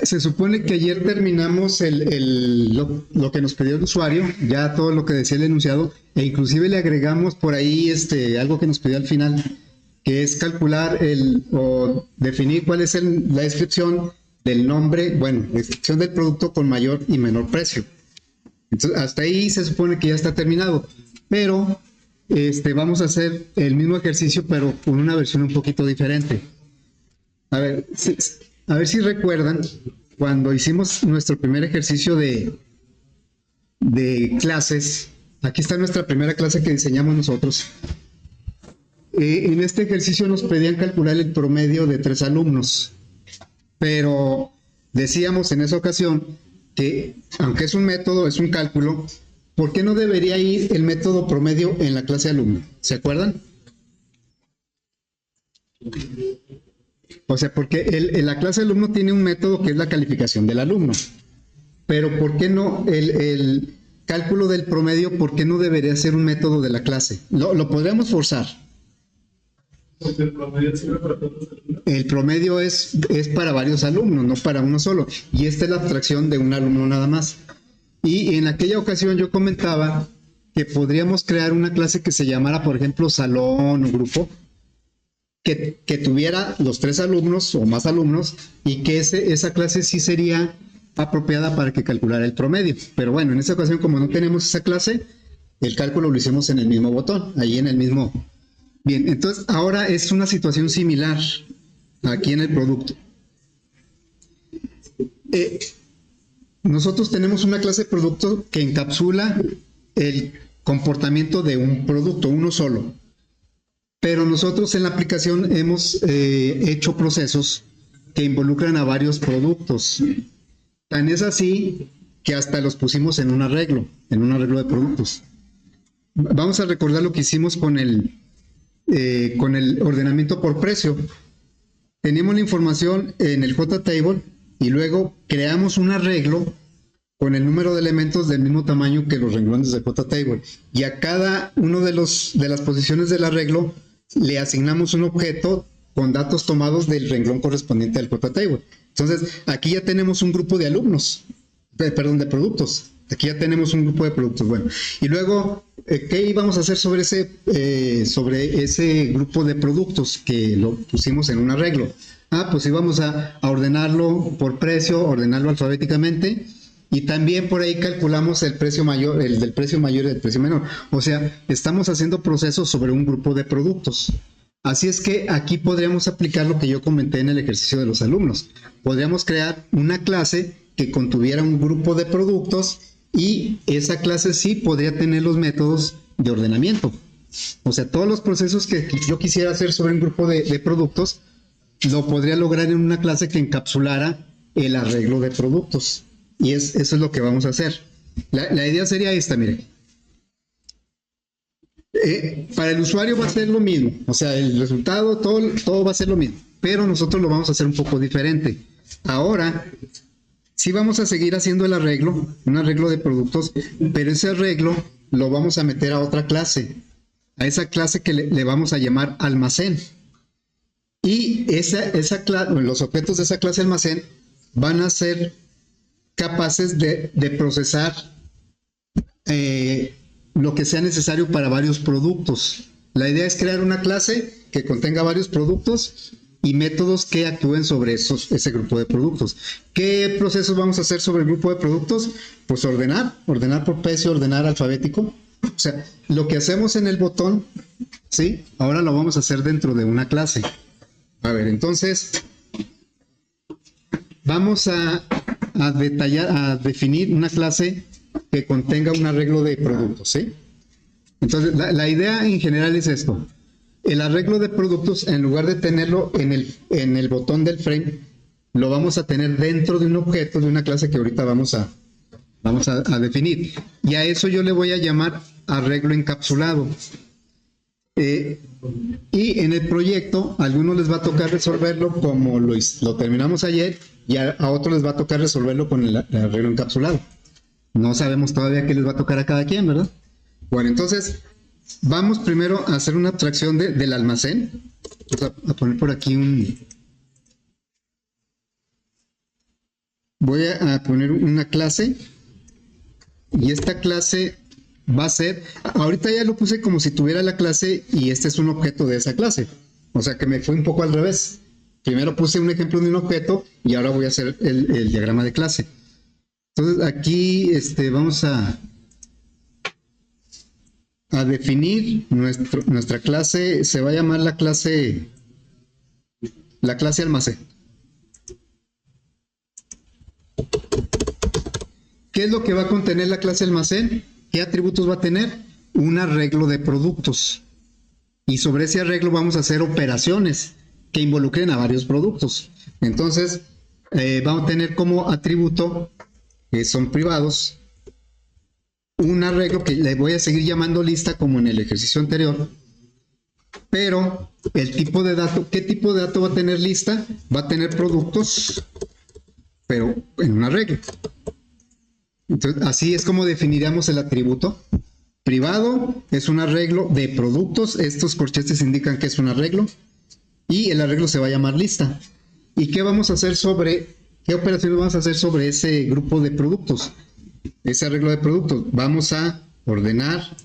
Se supone que ayer terminamos lo que nos pidió el usuario, ya todo lo que decía el enunciado, e inclusive le agregamos por ahí algo que nos pidió al final, que es calcular o definir cuál es la descripción del nombre, bueno, descripción del producto con mayor y menor precio. Entonces, hasta ahí se supone que ya está terminado, pero vamos a hacer el mismo ejercicio, pero con una versión un poquito diferente. A ver, a ver si recuerdan cuando hicimos nuestro primer ejercicio de clases. Aquí está nuestra primera clase que diseñamos nosotros. En este ejercicio nos pedían calcular el promedio de 3 alumnos, pero decíamos en esa ocasión que, aunque es un método, es un cálculo, ¿por qué no debería ir el método promedio en la clase de alumno? ¿Se acuerdan? O sea, porque la clase de alumno tiene un método que es la calificación del alumno. Pero ¿por qué no el cálculo del promedio, por qué no debería ser un método de la clase? Lo podríamos forzar. Porque el promedio sirve para todos los alumnos. El promedio es para varios alumnos, no para uno solo. Y esta es la abstracción de un alumno nada más. Y en aquella ocasión yo comentaba que podríamos crear una clase que se llamara, por ejemplo, salón o grupo, que tuviera los 3 alumnos o más alumnos y que esa clase sí sería apropiada para que calculara el promedio. Pero bueno, en esta ocasión, como no tenemos esa clase, el cálculo lo hicimos en el mismo botón, ahí en el mismo. Bien, entonces ahora es una situación similar aquí en el producto. Nosotros tenemos una clase de producto que encapsula el comportamiento de un producto, uno solo. Pero nosotros en la aplicación hemos hecho procesos que involucran a varios productos. Tan es así que hasta los pusimos en un arreglo de productos. Vamos a recordar lo que hicimos con el ordenamiento por precio. Teníamos la información en el JTable y luego creamos un arreglo con el número de elementos del mismo tamaño que los renglones de JTable. Y a cada uno de las posiciones del arreglo le asignamos un objeto con datos tomados del renglón correspondiente al JTable. Entonces, aquí ya tenemos un grupo de alumnos, perdón, de productos. Aquí ya tenemos un grupo de productos. Bueno, y luego, ¿qué íbamos a hacer sobre ese grupo de productos que lo pusimos en un arreglo? Pues íbamos a ordenarlo por precio, ordenarlo alfabéticamente, y también por ahí calculamos el precio mayor, el del precio mayor y el precio menor. O sea, estamos haciendo procesos sobre un grupo de productos. Así es que aquí podríamos aplicar lo que yo comenté en el ejercicio de los alumnos. Podríamos crear una clase que contuviera un grupo de productos y esa clase sí podría tener los métodos de ordenamiento. O sea, todos los procesos que yo quisiera hacer sobre un grupo de productos lo podría lograr en una clase que encapsulara el arreglo de productos. Y eso es lo que vamos a hacer. La idea sería esta, mire. Para el usuario va a ser lo mismo. O sea, el resultado, todo va a ser lo mismo. Pero nosotros lo vamos a hacer un poco diferente. Ahora, sí vamos a seguir haciendo el arreglo, un arreglo de productos, pero ese arreglo lo vamos a meter a otra clase. A esa clase que le vamos a llamar almacén. Y los objetos de esa clase almacén van a ser capaces de procesar lo que sea necesario para varios productos. La idea es crear una clase que contenga varios productos y métodos que actúen sobre ese grupo de productos. ¿Qué procesos vamos a hacer sobre el grupo de productos? Pues ordenar por precio, ordenar alfabético. O sea, lo que hacemos en el botón, ¿sí? Ahora lo vamos a hacer dentro de una clase. A ver, entonces, vamos a definir una clase que contenga un arreglo de productos, ¿sí? Entonces, la idea en general es esto. El arreglo de productos, en lugar de tenerlo en el botón del frame, lo vamos a tener dentro de un objeto de una clase que ahorita vamos a definir. Y a eso yo le voy a llamar arreglo encapsulado. Y en el proyecto, a algunos les va a tocar resolverlo como lo terminamos ayer, y a otros les va a tocar resolverlo con el arreglo encapsulado. No sabemos todavía qué les va a tocar a cada quien, ¿verdad? Bueno, entonces, vamos primero a hacer una abstracción del almacén. Vamos a poner por aquí voy a poner una clase y esta clase va a ser, ahorita ya lo puse como si tuviera la clase y este es un objeto de esa clase. O sea que me fue un poco al revés. Primero puse un ejemplo de un objeto y ahora voy a hacer el diagrama de clase. Entonces aquí vamos a definir nuestra clase. Se va a llamar la clase almacén. ¿Qué es lo que va a contener la clase almacén? ¿Qué atributos va a tener? Un arreglo de productos. Y sobre ese arreglo vamos a hacer operaciones que involucren a varios productos. Entonces, vamos a tener como atributo, que son privados, un arreglo que le voy a seguir llamando lista como en el ejercicio anterior. Pero el tipo de dato, ¿qué tipo de dato va a tener lista? Va a tener productos, pero en un arreglo. Entonces, así es como definiríamos el atributo. Privado es un arreglo de productos. Estos corchetes indican que es un arreglo. Y el arreglo se va a llamar lista. ¿Y qué vamos a hacer qué operaciones vamos a hacer sobre ese grupo de productos? Ese arreglo de productos. Vamos a ordenar.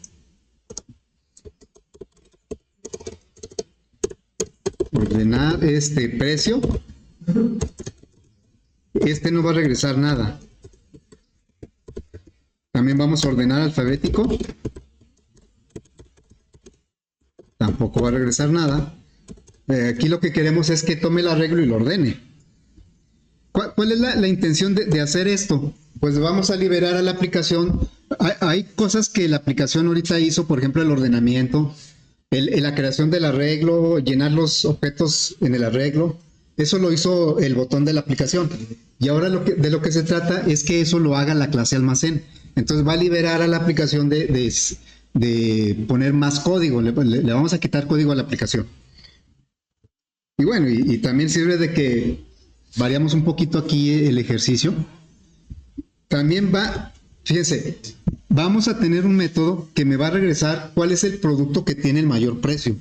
Ordenar este precio. No va a regresar nada. También vamos a ordenar alfabético. Tampoco va a regresar nada. Aquí lo que queremos es que tome el arreglo y lo ordene. ¿Cuál es la intención de hacer esto? Pues vamos a liberar a la aplicación. Hay cosas que la aplicación ahorita hizo, por ejemplo, el ordenamiento, la creación del arreglo, llenar los objetos en el arreglo. Eso lo hizo el botón de la aplicación. Y ahora de lo que se trata es que eso lo haga la clase almacén. Entonces va a liberar a la aplicación de poner más código. Le vamos a quitar código a la aplicación. Y bueno, y también sirve de que variamos un poquito aquí el ejercicio. También fíjense, vamos a tener un método que me va a regresar cuál es el producto que tiene el mayor precio.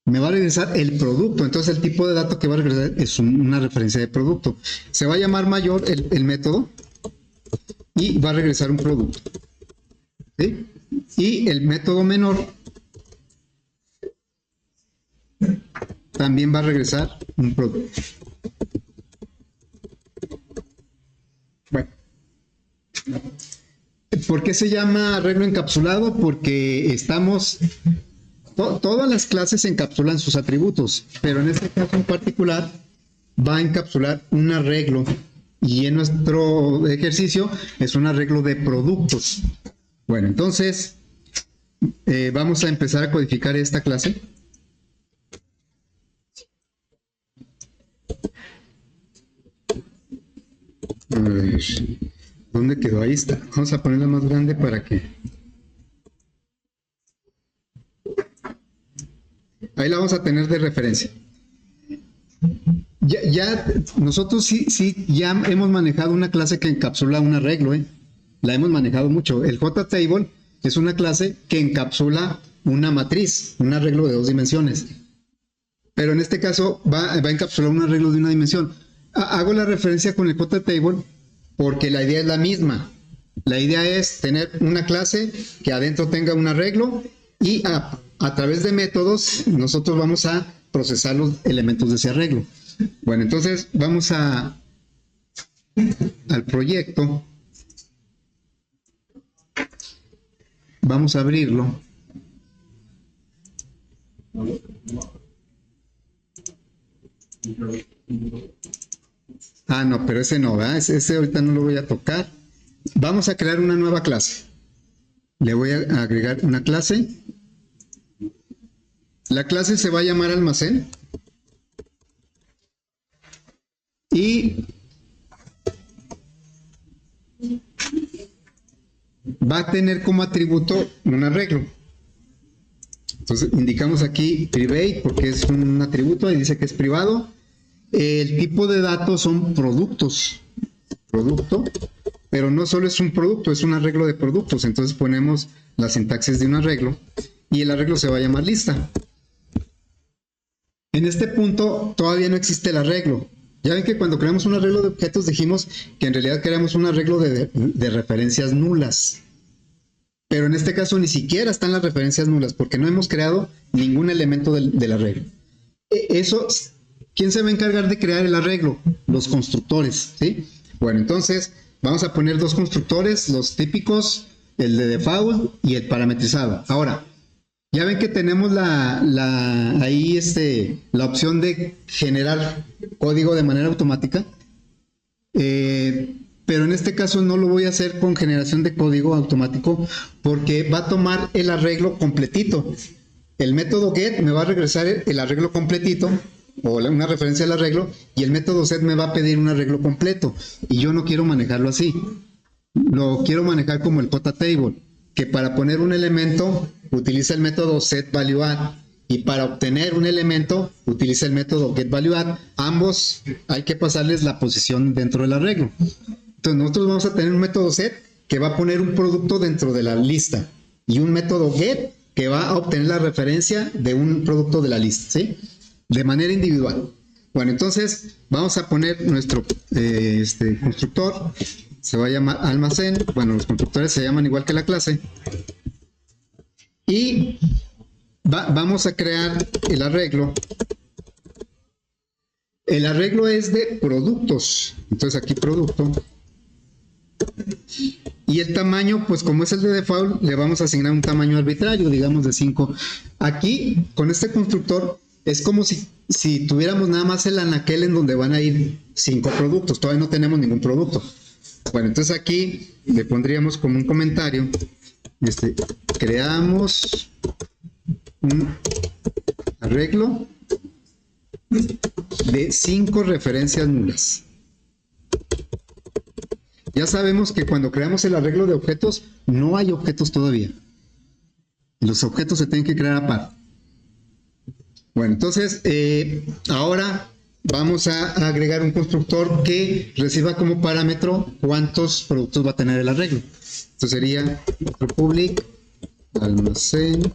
Me va a regresar el producto, entonces el tipo de dato que va a regresar es una referencia de producto. Se va a llamar mayor el método y va a regresar un producto. ¿Sí? Y el método menor también va a regresar un producto. Bueno. ¿Por qué se llama arreglo encapsulado? Porque todas las clases encapsulan sus atributos, pero en este caso en particular va a encapsular un arreglo y en nuestro ejercicio es un arreglo de productos. Bueno, entonces vamos a empezar a codificar esta clase. A ver, ¿dónde quedó? Ahí está. Vamos a ponerla más grande para que... Ahí la vamos a tener de referencia. Ya nosotros sí ya hemos manejado una clase que encapsula un arreglo, La hemos manejado mucho. El JTable es una clase que encapsula una matriz, un arreglo de 2 dimensiones. Pero en este caso va a encapsular un arreglo de una dimensión. Hago la referencia con el JTable porque la idea es la misma. La idea es tener una clase que adentro tenga un arreglo y a través de métodos nosotros vamos a procesar los elementos de ese arreglo. Bueno, entonces vamos al proyecto. Vamos a abrirlo. No, pero ese no, ¿verdad? Ese ahorita no lo voy a tocar. Vamos a crear una nueva clase. Le voy a agregar una clase. La clase se va a llamar almacén. Y va a tener como atributo un arreglo. Entonces indicamos aquí private porque es un atributo y dice que es privado. El tipo de datos son productos. Producto. Pero no solo es un producto, es un arreglo de productos. Entonces ponemos la sintaxis de un arreglo y el arreglo se va a llamar lista. En este punto todavía no existe el arreglo. Ya ven que cuando creamos un arreglo de objetos dijimos que en realidad creamos un arreglo de referencias nulas. Pero en este caso ni siquiera están las referencias nulas porque no hemos creado ningún elemento del arreglo. Eso, ¿quién se va a encargar de crear el arreglo? Los constructores, ¿sí? Bueno, entonces vamos a poner dos constructores, los típicos, el de default y el parametrizado. Ahora, ya ven que tenemos ahí la opción de generar código de manera automática. Pero en este caso no lo voy a hacer con generación de código automático porque va a tomar el arreglo completito. El método get me va a regresar el arreglo completito o una referencia al arreglo y el método set me va a pedir un arreglo completo y yo no quiero manejarlo así. Lo quiero manejar como el JTable, que para poner un elemento utiliza el método setValueAdd y para obtener un elemento utiliza el método getValueAdd. Ambos hay que pasarles la posición dentro del arreglo. Entonces nosotros vamos a tener un método set que va a poner un producto dentro de la lista y un método get que va a obtener la referencia de un producto de la lista, ¿sí? De manera individual. Bueno, entonces vamos a poner nuestro constructor, se va a llamar almacén. Bueno, los constructores se llaman igual que la clase. Y vamos a crear el arreglo. El arreglo es de productos. Entonces aquí producto. Y el tamaño, pues como es el de default, le vamos a asignar un tamaño arbitrario, digamos de 5. Aquí, con este constructor, es como si tuviéramos nada más el anaquel en donde van a ir 5 productos. Todavía no tenemos ningún producto. Bueno, entonces aquí le pondríamos como un comentario, creamos un arreglo de 5 referencias nulas. Ya sabemos que cuando creamos el arreglo de objetos, no hay objetos todavía. Los objetos se tienen que crear aparte. Bueno, entonces, ahora vamos a agregar un constructor que reciba como parámetro cuántos productos va a tener el arreglo. Esto sería public almacén.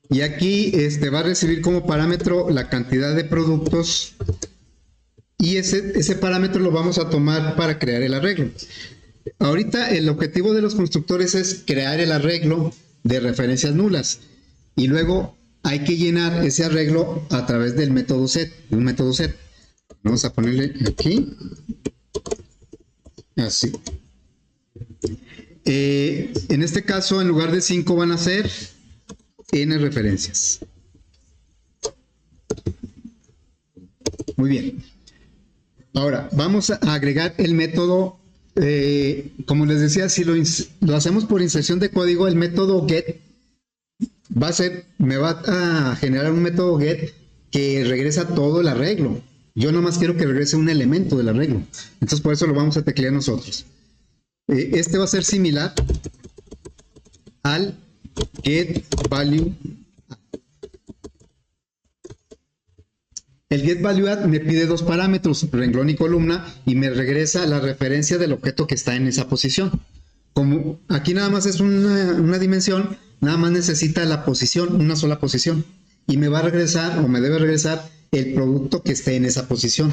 Y aquí va a recibir como parámetro la cantidad de productos. Y ese parámetro lo vamos a tomar para crear el arreglo. Ahorita el objetivo de los constructores es crear el arreglo de referencias nulas. Y luego hay que llenar ese arreglo a través del método set, de un método set. Vamos a ponerle aquí. Así. En este caso, en lugar de 5 van a ser n referencias. Muy bien. Ahora, vamos a agregar el método, como les decía, si lo hacemos por inserción de código, el método get me va a generar un método get que regresa todo el arreglo. Yo nomás quiero que regrese un elemento del arreglo. Entonces, por eso lo vamos a teclear nosotros. Va a ser similar al getValue. El getValueAdd me pide dos parámetros, renglón y columna, y me regresa la referencia del objeto que está en esa posición. Como aquí nada más es una dimensión, nada más necesita la posición, una sola posición. Y me va a regresar, o me debe regresar, el producto que esté en esa posición.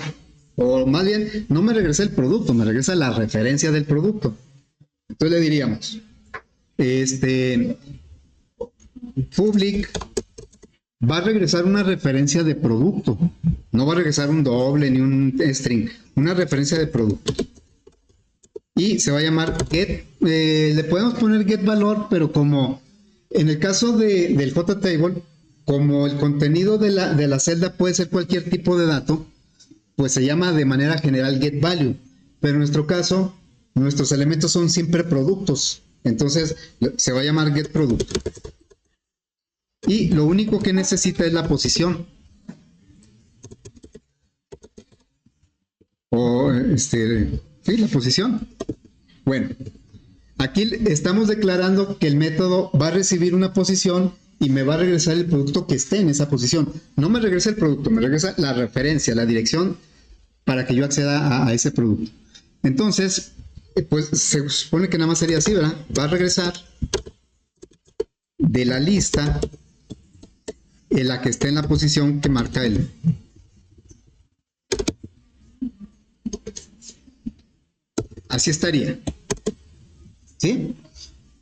O más bien, no me regresa el producto, me regresa la referencia del producto. Entonces le diríamos, public va a regresar una referencia de producto. No va a regresar un doble ni un string. Una referencia de producto. Y se va a llamar get. Le podemos poner get valor, pero como en el caso del JTable, como el contenido de la celda puede ser cualquier tipo de dato, pues se llama de manera general get value. Pero en nuestro caso, nuestros elementos son siempre productos. Entonces se va a llamar get producto. Y lo único que necesita es la posición. O sí, la posición. Bueno, aquí estamos declarando que el método va a recibir una posición y me va a regresar el producto que esté en esa posición. No me regresa el producto, me regresa la referencia, la dirección para que yo acceda a ese producto. Entonces, pues se supone que nada más sería así, ¿verdad? Va a regresar de la lista la que esté en la posición que marca él. Así estaría. ¿Sí?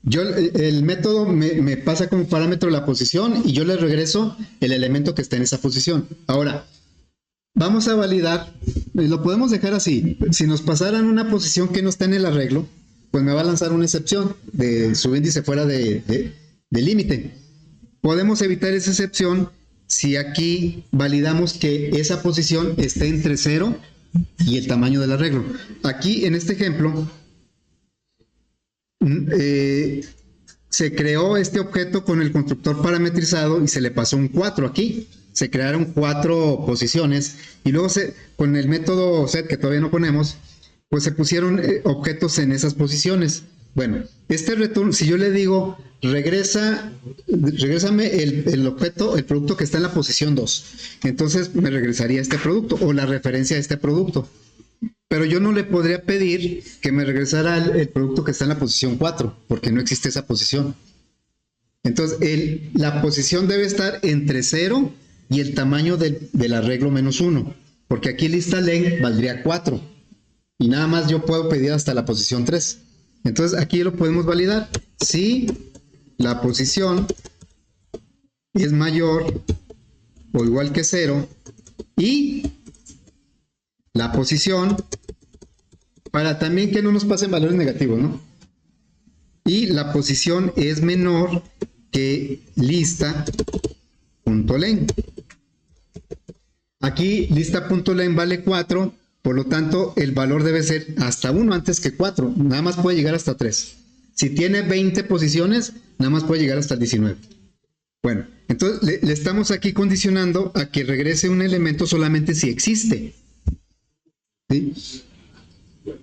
El método me pasa como parámetro la posición y yo le regreso el elemento que está en esa posición. Ahora, vamos a validar, lo podemos dejar así. Si nos pasaran una posición que no está en el arreglo, pues me va a lanzar una excepción de subíndice fuera de límite. Podemos evitar esa excepción si aquí validamos que esa posición esté entre 0 y el tamaño del arreglo. Aquí en este ejemplo se creó este objeto con el constructor parametrizado y se le pasó un 4 aquí. Se crearon 4 posiciones y luego con el método set que todavía no ponemos, pues se pusieron objetos en esas posiciones. Bueno, este return, si yo le digo regrésame el objeto, el producto que está en la posición 2, entonces me regresaría este producto o la referencia a este producto. Pero yo no le podría pedir que me regresara el producto que está en la posición 4, porque no existe esa posición. Entonces, la posición debe estar entre 0 y el tamaño del arreglo menos 1, porque aquí lista len valdría 4, y nada más yo puedo pedir hasta la posición 3. Entonces, aquí lo podemos validar. Si la posición es mayor o igual que 0 y la posición, para también que no nos pasen valores negativos, ¿no? Y la posición es menor que lista.len. Aquí lista.len vale 4, por lo tanto el valor debe ser hasta 1 antes que 4, nada más puede llegar hasta 3. Si tiene 20 posiciones, nada más puede llegar hasta 19. Bueno, entonces le estamos aquí condicionando a que regrese un elemento solamente si existe. ¿Sí?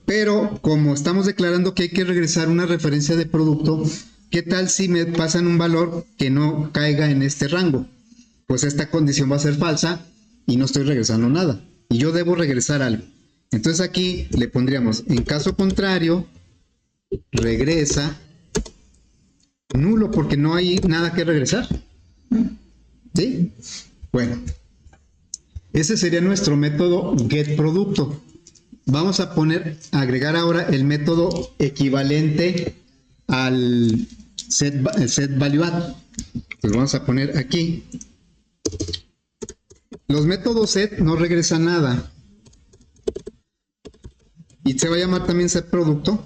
Pero como estamos declarando que hay que regresar una referencia de producto, ¿qué tal si me pasan un valor que no caiga en este rango? Pues esta condición va a ser falsa y no estoy regresando nada. Y yo debo regresar algo. Entonces aquí le pondríamos, en caso contrario, regresa nulo porque no hay nada que regresar. ¿Sí? Bueno, ese sería nuestro método getProducto. Vamos a agregar ahora el método equivalente al setValueAdd. Pues vamos a poner aquí. Los métodos set no regresan nada. Y se va a llamar también setProducto.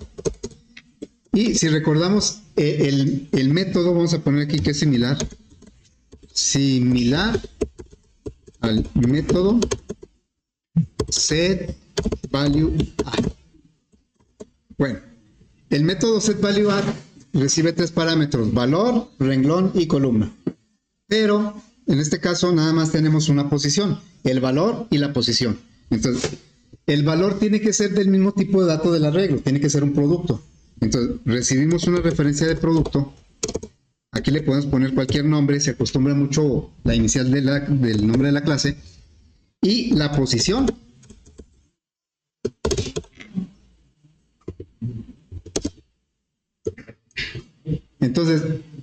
Y si recordamos el método, vamos a poner aquí que es similar al método setValueAdd. Bueno, el método setValueAdd recibe 3 parámetros: valor, renglón y columna. Pero en este caso nada más tenemos una posición, el valor y la posición. Entonces, el valor tiene que ser del mismo tipo de dato del arreglo, tiene que ser un producto. Entonces, recibimos una referencia de producto. Aquí le podemos poner cualquier nombre, se acostumbra mucho la inicial del nombre de la clase. Y la posición. Entonces,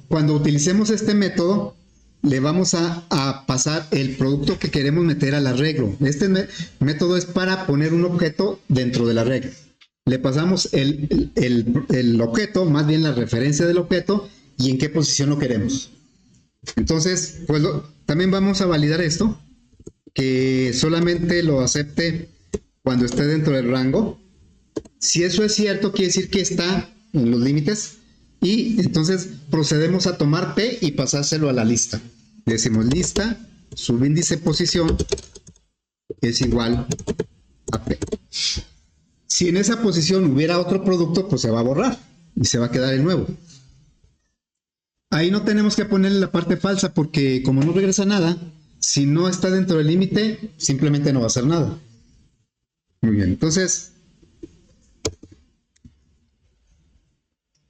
cuando utilicemos este método, le vamos a pasar el producto que queremos meter al arreglo. Este método es para poner un objeto dentro del arreglo. Le pasamos el objeto, más bien la referencia del objeto y en qué posición lo queremos. Entonces, pues también vamos a validar esto, que solamente lo acepte cuando esté dentro del rango. Si eso es cierto, quiere decir que está en los límites. Y entonces procedemos a tomar P y pasárselo a la lista. Le decimos lista, subíndice posición es igual a P. Si en esa posición hubiera otro producto, pues se va a borrar y se va a quedar el nuevo. Ahí no tenemos que ponerle la parte falsa porque como no regresa nada, si no está dentro del límite, simplemente no va a hacer nada. Muy bien, entonces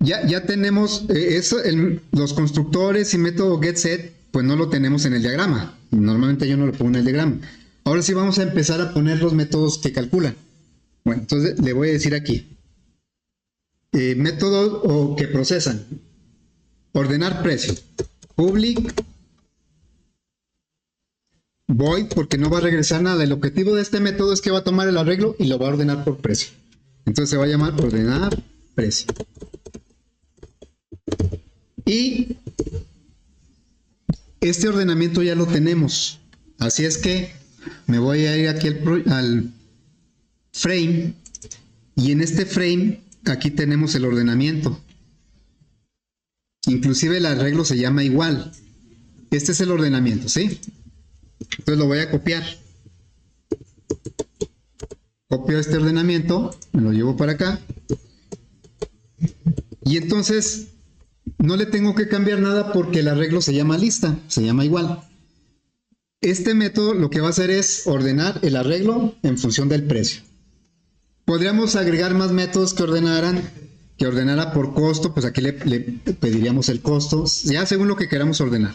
ya tenemos los constructores y método getSet, pues no lo tenemos en el diagrama. Normalmente yo no lo pongo en el diagrama. Ahora sí vamos a empezar a poner los métodos que calculan. Bueno, entonces le voy a decir aquí. Métodos que procesan. Ordenar precio. Public void porque no va a regresar nada. El objetivo de este método es que va a tomar el arreglo y lo va a ordenar por precio. Entonces se va a llamar ordenar precio. Y este ordenamiento ya lo tenemos. Así es que me voy a ir aquí al frame. Y en este frame, aquí tenemos el ordenamiento. Inclusive el arreglo se llama igual. Este es el ordenamiento, ¿sí? Entonces lo voy a copiar. Copio este ordenamiento, me lo llevo para acá. Y entonces no le tengo que cambiar nada porque el arreglo se llama lista, se llama igual. Este método lo que va a hacer es ordenar el arreglo en función del precio. Podríamos agregar más métodos que ordenara por costo, pues aquí le pediríamos el costo, ya según lo que queramos ordenar.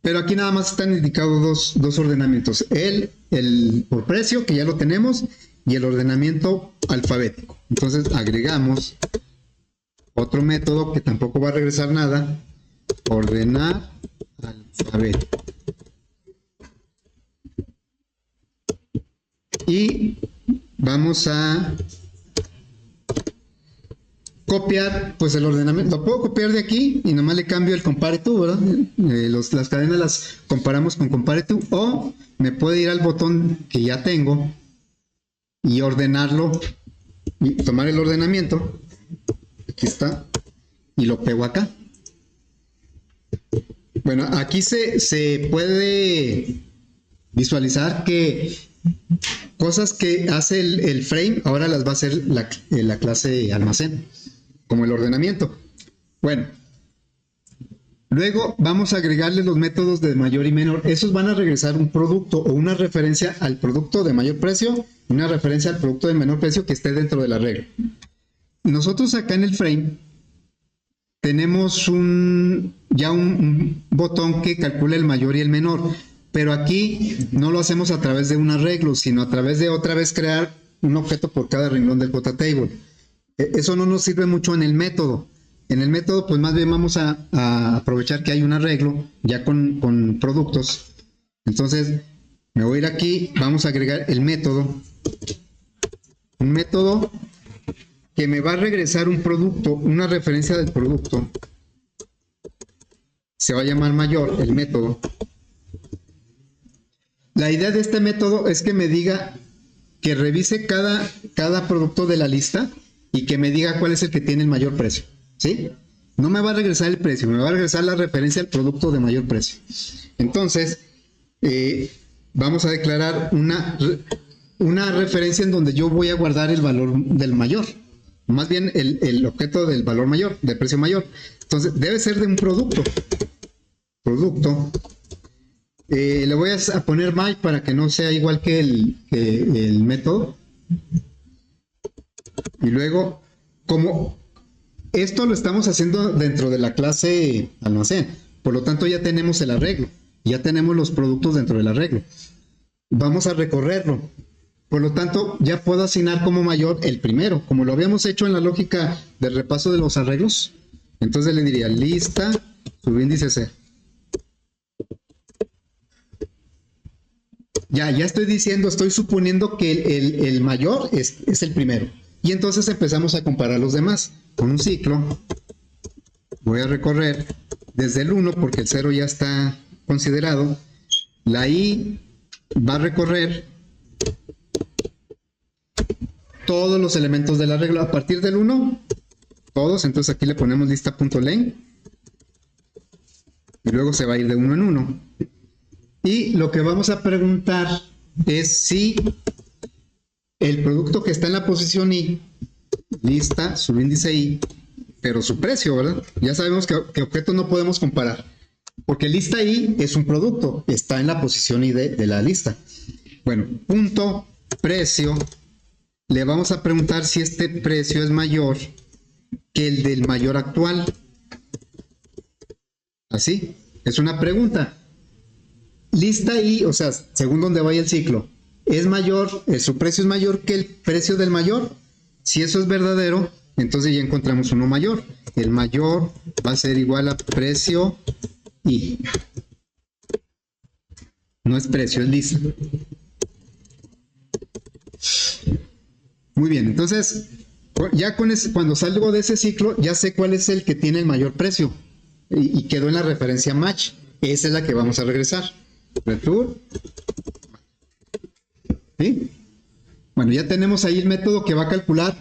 Pero aquí nada más están indicados dos ordenamientos, el por precio, que ya lo tenemos, y el ordenamiento alfabético. Entonces agregamos otro método que tampoco va a regresar nada, ordenar alfabético. Y vamos a copiar pues el ordenamiento. Lo puedo copiar de aquí y nomás le cambio el compare to, ¿verdad? Las cadenas las comparamos con compare to, o me puedo ir al botón que ya tengo y ordenarlo, y tomar el ordenamiento, aquí está, y lo pego acá. Bueno, aquí se puede visualizar que cosas que hace el frame ahora las va a hacer la clase almacén, como el ordenamiento. Bueno, luego vamos a agregarle los métodos de mayor y menor. Esos van a regresar un producto o una referencia al producto de mayor precio y una referencia al producto de menor precio que esté dentro del arreglo. Nosotros acá en el frame tenemos ya un botón que calcula el mayor y el menor, pero aquí no lo hacemos a través de un arreglo, sino a través de otra vez crear un objeto por cada renglón del JTable. Eso no nos sirve mucho en el método. En el método, pues más bien vamos a aprovechar que hay un arreglo ya con productos. Entonces, me voy a ir aquí, vamos a agregar el método. Un método que me va a regresar un producto, una referencia del producto. Se va a llamar mayor, el método. La idea de este método es que me diga, que revise cada producto de la lista y que me diga cuál es el que tiene el mayor precio, ¿sí? No me va a regresar el precio, me va a regresar la referencia al producto de mayor precio. Entonces, vamos a declarar una referencia en donde yo voy a guardar el valor del mayor, más bien el objeto del valor mayor, del precio mayor. Entonces, debe ser de un producto. Le voy a poner my para que no sea igual que el método. Y luego, como esto lo estamos haciendo dentro de la clase almacén, por lo tanto ya tenemos el arreglo, ya tenemos los productos dentro del arreglo. Vamos a recorrerlo. Por lo tanto, ya puedo asignar como mayor el primero, como lo habíamos hecho en la lógica del repaso de los arreglos. Entonces le diría lista subíndice C. Ya estoy suponiendo que el mayor es el primero. Y entonces empezamos a comparar los demás. Con un ciclo, voy a recorrer desde el 1, porque el 0 ya está considerado. La I va a recorrer todos los elementos del arreglo. A partir del 1, todos. Entonces aquí le ponemos lista.len. Y luego se va a ir de 1 en 1. Y lo que vamos a preguntar es si el producto que está en la posición I, lista, subíndice I, pero su precio, ¿verdad? Ya sabemos que objetos no podemos comparar, porque lista I es un producto, está en la posición I de la lista. Bueno, punto precio, le vamos a preguntar si este precio es mayor que el del mayor actual. Así, es una pregunta. Lista I, o sea, según donde vaya el ciclo, es mayor, su precio es mayor que el precio del mayor. Si eso es verdadero, entonces ya encontramos uno mayor. El mayor va a ser igual a precio I. No es precio, es lista. Muy bien, entonces, ya cuando salgo de ese ciclo, ya sé cuál es el que tiene el mayor precio. Y quedó en la referencia match. Esa es la que vamos a regresar. Return. ¿Sí? Bueno, ya tenemos ahí el método que va a calcular.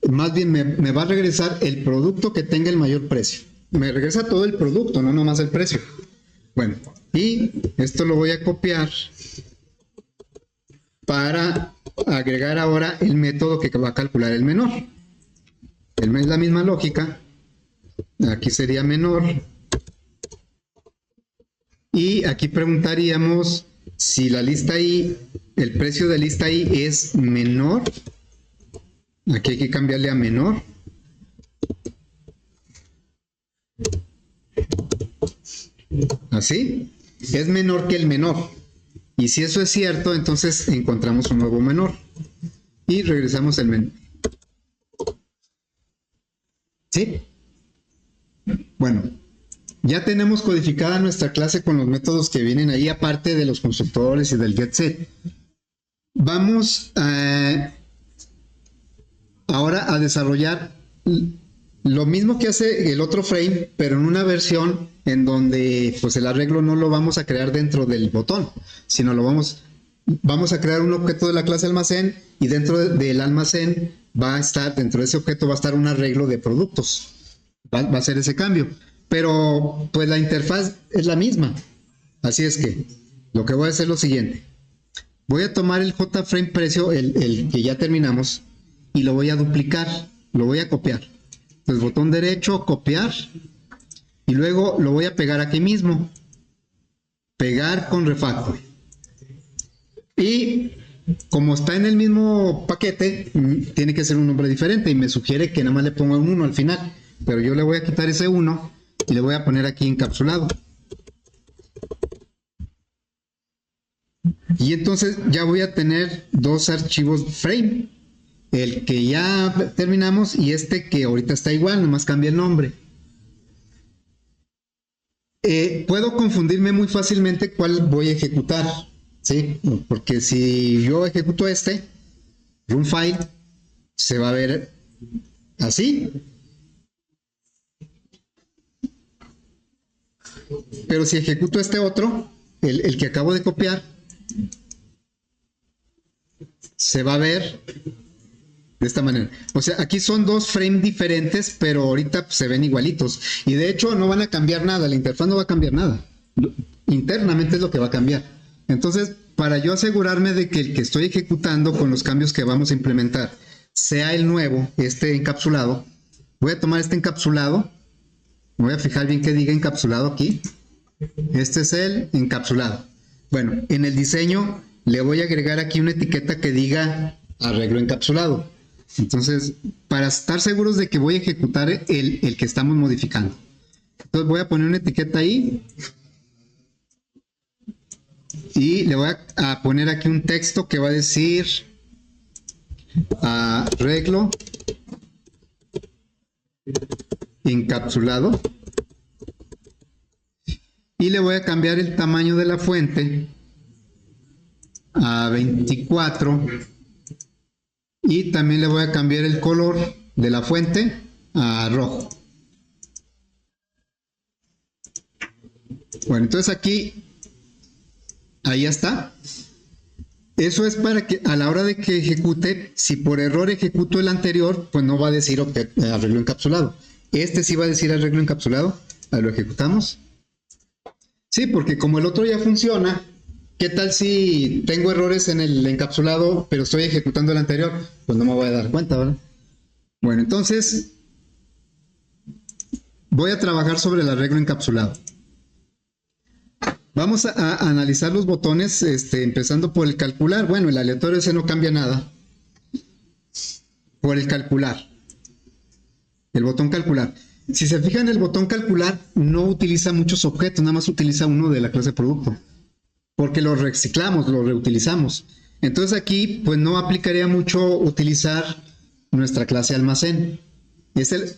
Más bien me va a regresar el producto que tenga el mayor precio. Me regresa todo el producto, no nomás el precio. Bueno, y esto lo voy a copiar para agregar ahora el método que va a calcular el menor. Es la misma lógica. Aquí sería menor. Y aquí preguntaríamos si la lista I, el precio de lista I es menor. Aquí hay que cambiarle a menor. Así. Es menor que el menor. Y si eso es cierto, entonces encontramos un nuevo menor. Y regresamos el menor. ¿Sí? Bueno, ya tenemos codificada nuestra clase con los métodos que vienen ahí, aparte de los constructores y del getSet. Vamos ahora a desarrollar lo mismo que hace el otro frame, pero en una versión en donde pues el arreglo no lo vamos a crear dentro del botón, sino vamos a crear un objeto de la clase almacén y dentro del almacén dentro de ese objeto va a estar un arreglo de productos. Va a ser ese cambio. Pero pues la interfaz es la misma. Así es que lo que voy a hacer es lo siguiente. Voy a tomar el JFrame precio, el que ya terminamos, y lo voy a duplicar, lo voy a copiar. Entonces botón derecho, copiar, y luego lo voy a pegar aquí mismo. Pegar con refactor. Y como está en el mismo paquete, tiene que ser un nombre diferente y me sugiere que nada más le ponga un 1 al final. Pero yo le voy a quitar ese 1 y le voy a poner aquí encapsulado. Y entonces ya voy a tener dos archivos frame. El que ya terminamos y este que ahorita está igual, nomás cambia el nombre. Puedo confundirme muy fácilmente cuál voy a ejecutar, ¿sí? Porque si yo ejecuto run file, se va a ver así. Pero si ejecuto este otro, el que acabo de copiar, se va a ver de esta manera. O sea, aquí son dos frames diferentes, pero ahorita se ven igualitos. Y de hecho no van a cambiar nada, la interfaz no va a cambiar nada. Internamente es lo que va a cambiar. Entonces, para yo asegurarme de que el que estoy ejecutando con los cambios que vamos a implementar sea el nuevo, este encapsulado, voy a tomar este encapsulado. Me voy a fijar bien que diga encapsulado aquí. Este es el encapsulado. Bueno, en el diseño le voy a agregar aquí una etiqueta que diga arreglo encapsulado. Entonces, para estar seguros de que voy a ejecutar el que estamos modificando. Entonces voy a poner una etiqueta ahí. Y le voy a poner aquí un texto que va a decir arreglo encapsulado. Y le voy a cambiar el tamaño de la fuente a 24. Y también le voy a cambiar el color de la fuente a rojo. Bueno, entonces aquí, ahí está. Eso es para que a la hora de que ejecute, si por error ejecuto el anterior, pues no va a decir arreglo encapsulado. Este sí va a decir arreglo encapsulado. Ahí lo ejecutamos. Sí, porque como el otro ya funciona, ¿qué tal si tengo errores en el encapsulado, pero estoy ejecutando el anterior? Pues no me voy a dar cuenta, ¿verdad? Bueno, entonces voy a trabajar sobre el arreglo encapsulado. Vamos a analizar los botones, empezando por el calcular. Bueno, el aleatorio ese no cambia nada. Por el calcular. El botón calcular. Si se fijan, el botón calcular no utiliza muchos objetos, nada más utiliza uno de la clase producto. Porque lo reciclamos, lo reutilizamos. Entonces aquí, pues no aplicaría mucho utilizar nuestra clase almacén.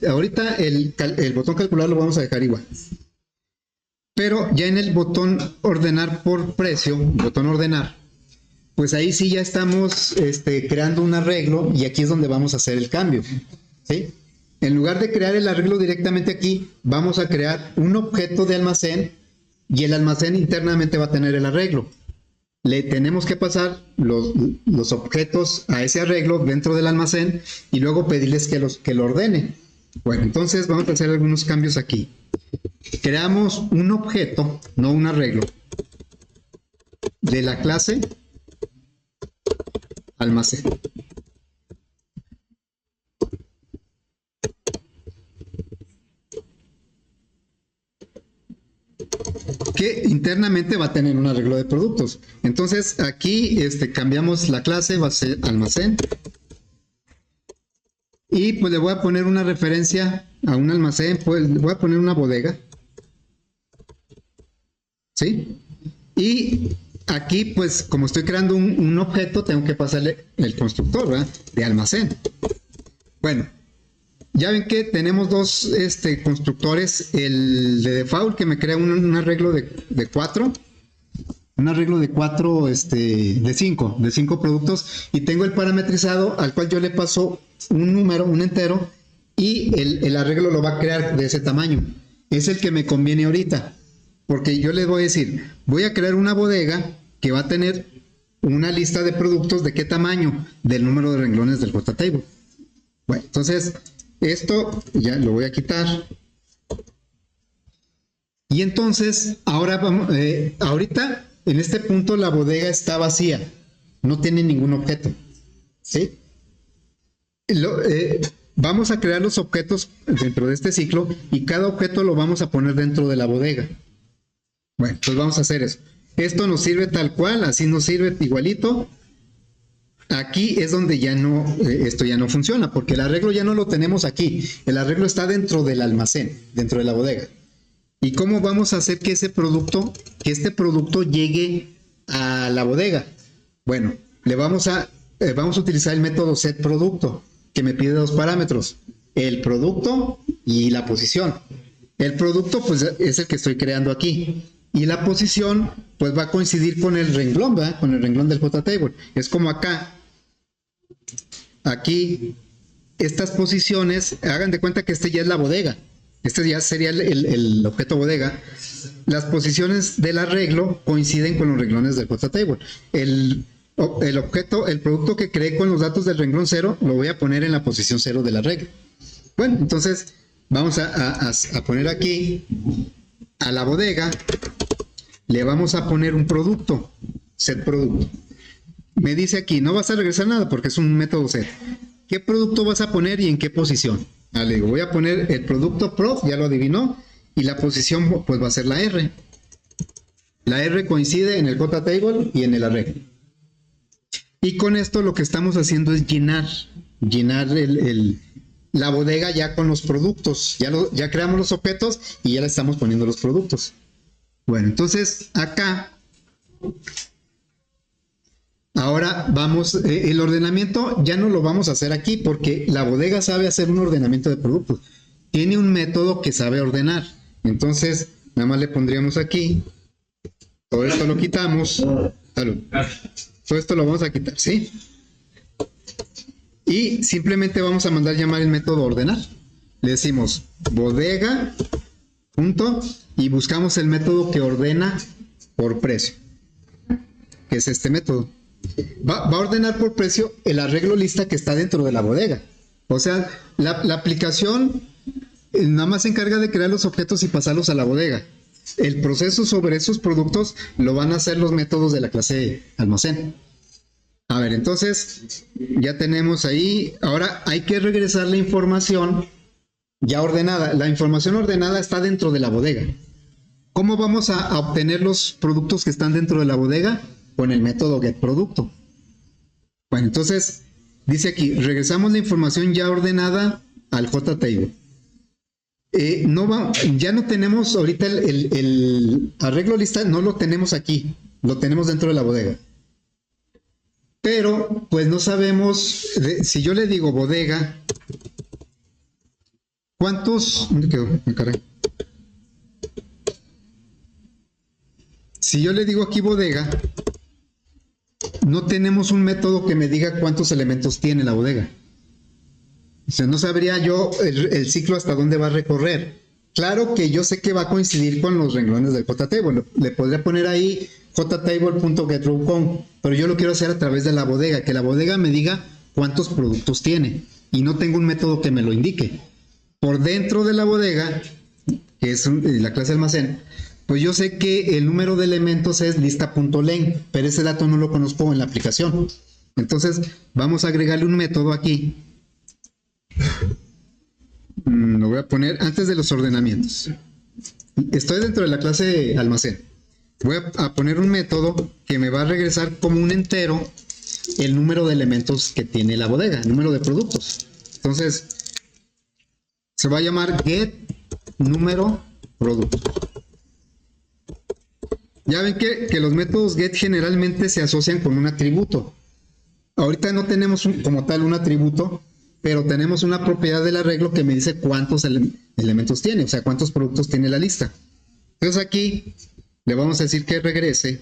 Ahorita el botón calcular lo vamos a dejar igual. Pero ya en el botón ordenar por precio, botón ordenar, pues ahí sí ya estamos creando un arreglo y aquí es donde vamos a hacer el cambio, ¿sí? En lugar de crear el arreglo directamente aquí, vamos a crear un objeto de almacén y el almacén internamente va a tener el arreglo. Le tenemos que pasar los objetos a ese arreglo dentro del almacén y luego pedirles que lo ordene. Bueno, entonces vamos a hacer algunos cambios aquí. Creamos un objeto, no un arreglo, de la clase almacén. Que internamente va a tener un arreglo de productos. Entonces aquí cambiamos la clase, va a ser almacén. Y pues le voy a poner una referencia a un almacén, pues le voy a poner una bodega. ¿Sí? Y aquí pues como estoy creando un objeto, tengo que pasarle el constructor, ¿verdad? De almacén. Bueno, ya ven que tenemos dos constructores, el de default que me crea un arreglo de 4, un arreglo de 4, de 5 productos, y tengo el parametrizado al cual yo le paso un número, un entero, y el arreglo lo va a crear de ese tamaño. Es el que me conviene ahorita, porque yo les voy a decir, voy a crear una bodega que va a tener una lista de productos de qué tamaño, del número de renglones del JTable. Bueno, entonces esto ya lo voy a quitar. Y entonces, ahora vamos, ahorita en este punto la bodega está vacía, no tiene ningún objeto, ¿sí? Vamos a crear los objetos dentro de este ciclo y cada objeto lo vamos a poner dentro de la bodega. Bueno, pues vamos a hacer eso. Esto nos sirve tal cual, así nos sirve igualito. Aquí es donde ya no, esto ya no funciona, porque el arreglo ya no lo tenemos aquí. El arreglo está dentro del almacén, dentro de la bodega. ¿Y cómo vamos a hacer que este producto llegue a la bodega? Bueno, vamos a utilizar el método setProducto, que me pide dos parámetros, el producto y la posición. El producto pues es el que estoy creando aquí. Y la posición pues va a coincidir con el renglón, ¿verdad? Con el renglón del JTable. Es como acá. Aquí, estas posiciones, hagan de cuenta que ya es la bodega. Este ya sería el objeto bodega. Las posiciones del arreglo coinciden con los renglones del JTable. El objeto, el producto que creé con los datos del renglón 0, lo voy a poner en la posición 0 del arreglo. Bueno, entonces vamos a poner aquí a la bodega, le vamos a poner un producto, setProducto. Me dice aquí, no vas a regresar nada porque es un método set. ¿Qué producto vas a poner y en qué posición? Le digo, voy a poner el producto prof, ya lo adivinó, y la posición pues va a ser la R. La R coincide en el JTable y en el arreglo. Y con esto lo que estamos haciendo es llenar la bodega ya con los productos. Ya creamos los objetos y ya le estamos poniendo los productos. Bueno, entonces acá, ahora vamos, el ordenamiento ya no lo vamos a hacer aquí porque la bodega sabe hacer un ordenamiento de productos. Tiene un método que sabe ordenar. Entonces, nada más le pondríamos aquí. Todo esto lo quitamos. Salud. Todo esto lo vamos a quitar, ¿sí? Y simplemente vamos a mandar llamar el método ordenar. Le decimos bodega, punto, y buscamos el método que ordena por precio, que es este método. Va a ordenar por precio el arreglo lista que está dentro de la bodega. O sea, la aplicación nada más se encarga de crear los objetos y pasarlos a la bodega. El proceso sobre esos productos lo van a hacer los métodos de la clase almacén. A ver, entonces ya tenemos ahí. Ahora hay que regresar la información ya ordenada. La información ordenada está dentro de la bodega. ¿Cómo vamos a obtener los productos que están dentro de la bodega? Con el método getProducto. Bueno, entonces dice aquí, regresamos la información ya ordenada al JTable. Ya no tenemos ahorita el arreglo lista, no lo tenemos aquí, lo tenemos dentro de la bodega. Pero pues no sabemos, si yo le digo bodega, ¿cuántos? ¿Dónde quedó? Me cargué. Si yo le digo aquí bodega, no tenemos un método que me diga cuántos elementos tiene la bodega. O sea, no sabría yo el ciclo hasta dónde va a recorrer. Claro que yo sé que va a coincidir con los renglones del JTable. Le podría poner ahí jtable.getRowCount, pero yo lo quiero hacer a través de la bodega, que la bodega me diga cuántos productos tiene y no tengo un método que me lo indique. Por dentro de la bodega, que es la clase almacén, pues yo sé que el número de elementos es lista.len, pero ese dato no lo conozco en la aplicación. Entonces vamos a agregarle un método aquí. Lo voy a poner antes de los ordenamientos. Estoy dentro de la clase almacén. Voy a poner un método que me va a regresar como un entero el número de elementos que tiene la bodega, el número de productos. Entonces se va a llamar get número producto. Ya ven que los métodos get generalmente se asocian con un atributo. Ahorita no tenemos como tal un atributo, pero tenemos una propiedad del arreglo que me dice cuántos elementos tiene, o sea, cuántos productos tiene la lista. Entonces aquí le vamos a decir que regrese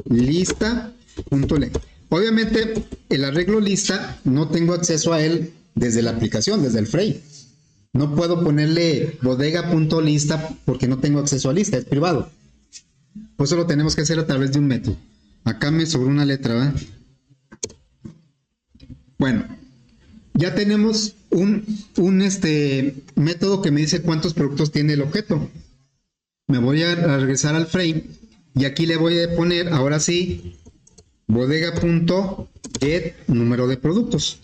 lista.len. Obviamente el arreglo lista no tengo acceso a él desde la aplicación, desde el frame. No puedo ponerle bodega.lista porque no tengo acceso a lista, es privado. Pues eso lo tenemos que hacer a través de un método. Acá me sobró una letra, ¿verdad? Bueno, ya tenemos un método que me dice cuántos productos tiene el objeto. Me voy a regresar al frame y aquí le voy a poner, ahora sí, bodega.get número de productos.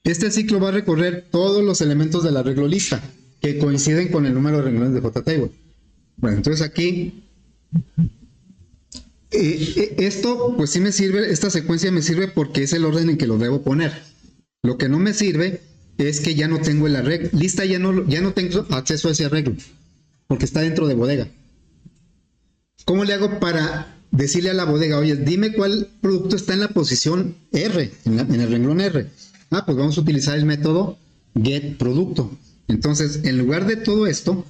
Este ciclo va a recorrer todos los elementos del arreglo lista que coinciden con el número de renglones de JTable. Bueno, entonces aquí esto pues sí me sirve, esta secuencia me sirve porque es el orden en que lo debo poner. Lo que no me sirve es que ya no tengo el arreglo lista, ya no tengo acceso a ese arreglo porque está dentro de bodega. ¿Cómo le hago para decirle a la bodega, oye, dime cuál producto está en la posición R, en el renglón R? Pues vamos a utilizar el método getProducto. Entonces, en lugar de todo esto,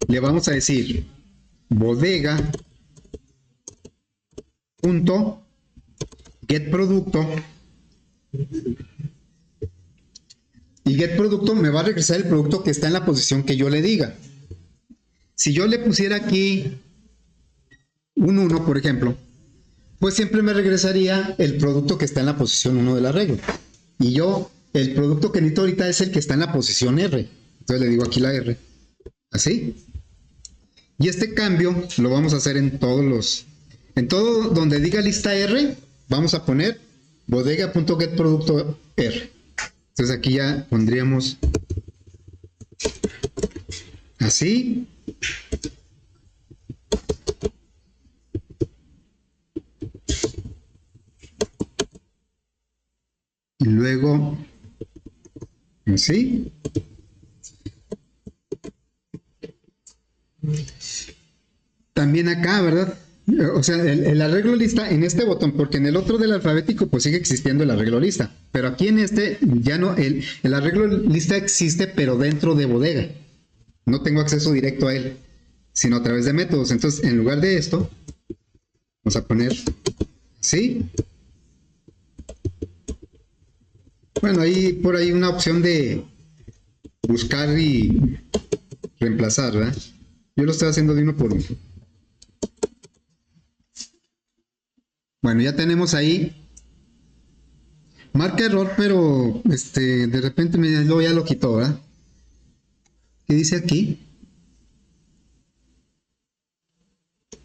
le vamos a decir bodega.getProducto, y getProducto me va a regresar el producto que está en la posición que yo le diga. Si yo le pusiera aquí un 1, por ejemplo, pues siempre me regresaría el producto que está en la posición 1 del arreglo. Y yo, el producto que necesito ahorita es el que está en la posición R. Entonces le digo aquí la R. Así. Y este cambio lo vamos a hacer en todo donde diga lista R, vamos a poner bodega.getProducto R. Entonces aquí ya pondríamos así. Y luego así. También acá, ¿verdad? O sea, el arreglo lista en este botón, porque en el otro del alfabético pues sigue existiendo el arreglo lista, pero aquí en este ya no, el arreglo lista existe pero dentro de bodega. No tengo acceso directo a él, sino a través de métodos. Entonces, en lugar de esto, vamos a poner así. Bueno, hay por ahí una opción de buscar y reemplazar, ¿verdad? Yo lo estoy haciendo de uno por uno. Bueno, ya tenemos ahí. Marca error, pero de repente ya lo quitó, ¿verdad? ¿Qué dice aquí?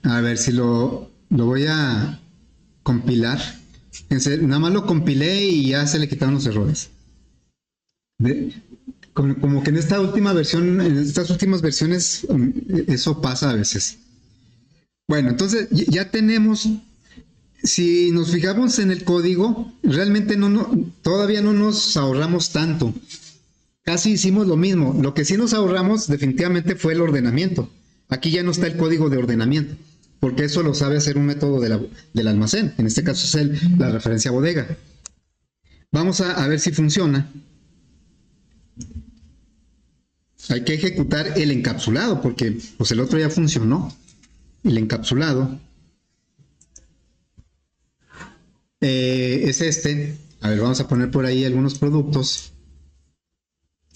A ver si lo voy a compilar. Nada más lo compilé y ya se le quitaron los errores. Como que en esta última versión, en estas últimas versiones, eso pasa a veces. Bueno, entonces ya tenemos. Si nos fijamos en el código, realmente todavía no nos ahorramos tanto. Casi hicimos lo mismo. Lo que sí nos ahorramos definitivamente fue el ordenamiento. Aquí ya no está el código de ordenamiento, porque eso lo sabe hacer un método del almacén. En este caso es la referencia bodega. Vamos a ver si funciona. hay que ejecutar el encapsulado, porque pues el otro ya funcionó. El encapsulado es este. A ver, vamos a poner por ahí algunos productos.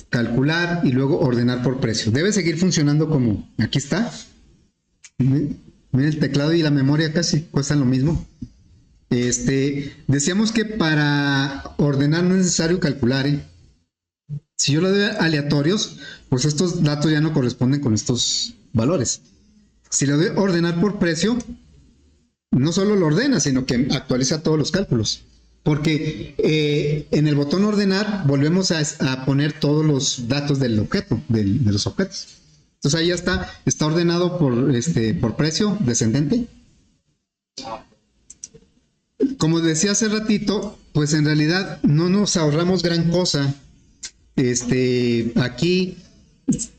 Calcular y luego ordenar por precio. Debe seguir funcionando como aquí está. Miren, el teclado y la memoria casi cuestan lo mismo. Decíamos que para ordenar no es necesario calcular, ¿eh? Si yo le doy aleatorios, pues estos datos ya no corresponden con estos valores. Si le doy ordenar por precio, no solo lo ordena, sino que actualiza todos los cálculos. Porque en el botón ordenar volvemos a poner todos los datos del objeto, de los objetos. Entonces ahí ya está ordenado por precio descendente. Como decía hace ratito, pues en realidad no nos ahorramos gran cosa. Aquí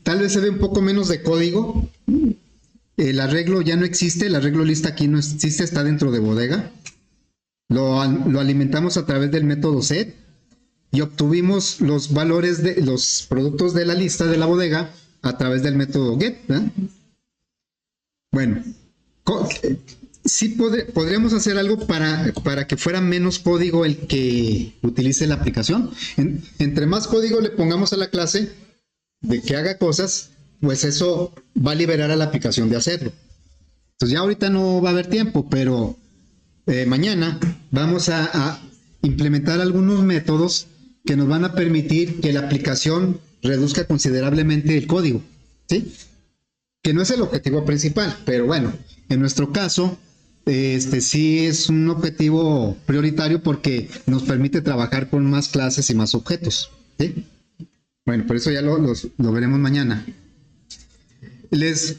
tal vez se ve un poco menos de código. El arreglo ya no existe, el arreglo lista aquí no existe, está dentro de bodega. Lo alimentamos a través del método set y obtuvimos los valores de los productos de la lista de la bodega a través del método get, ¿verdad? Bueno, sí podríamos hacer algo para que fuera menos código el que utilice la aplicación. Entre más código le pongamos a la clase de que haga cosas, pues eso va a liberar a la aplicación de hacerlo. Entonces ya ahorita no va a haber tiempo, pero mañana vamos a implementar algunos métodos que nos van a permitir que la aplicación reduzca considerablemente el código, ¿sí? Que no es el objetivo principal, pero bueno, en nuestro caso, sí es un objetivo prioritario porque nos permite trabajar con más clases y más objetos, ¿sí? Bueno, por eso ya lo veremos mañana. Les